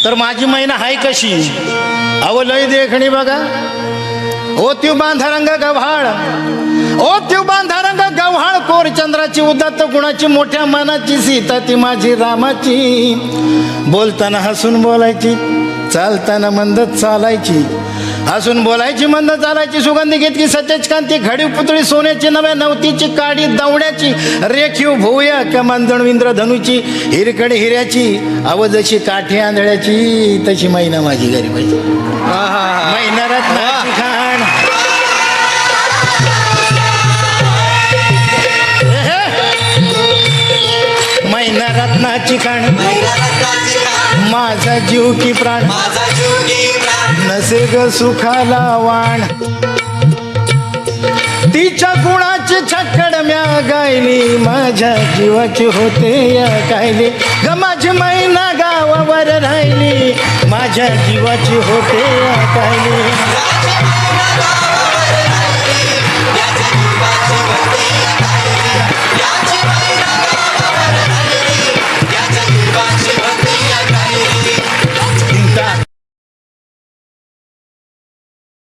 तर माझी मैना हाय कशी अव लय देखणी बघा ओ त्यो बांधारंग गव्हाळ ओ त्यो बांधारंग गव्हाळ कोर चंद्राची उदात्त गुणाची मोठ्या मानाची सीता ती माझी रामाची बोलताना हसून बोलायची चालताना मंद चालायची हसून बोलायची मंद चालायची सुगंधी घेतली सचेच कांती घडीव पुतळी सोन्याची नव्या नवतीची काडी दवड्याची रेखीव भोया कमान जणू इंद्रधनुची हिरकडी हिऱ्याची अव जशी काठी आंधळ्याची तशी मैना माझी घरी पाहिजे मैना रत्नाची खाण मैना रत्नाची खाण माझा जीव की प्राण नसे ग सुखाला वाण तिच्या गुणाची छक्कड म्या गायली माझ्या जीवाची होते या कायली ग माझी मैना गावावर राहिली माझ्या जीवाची होते या कायली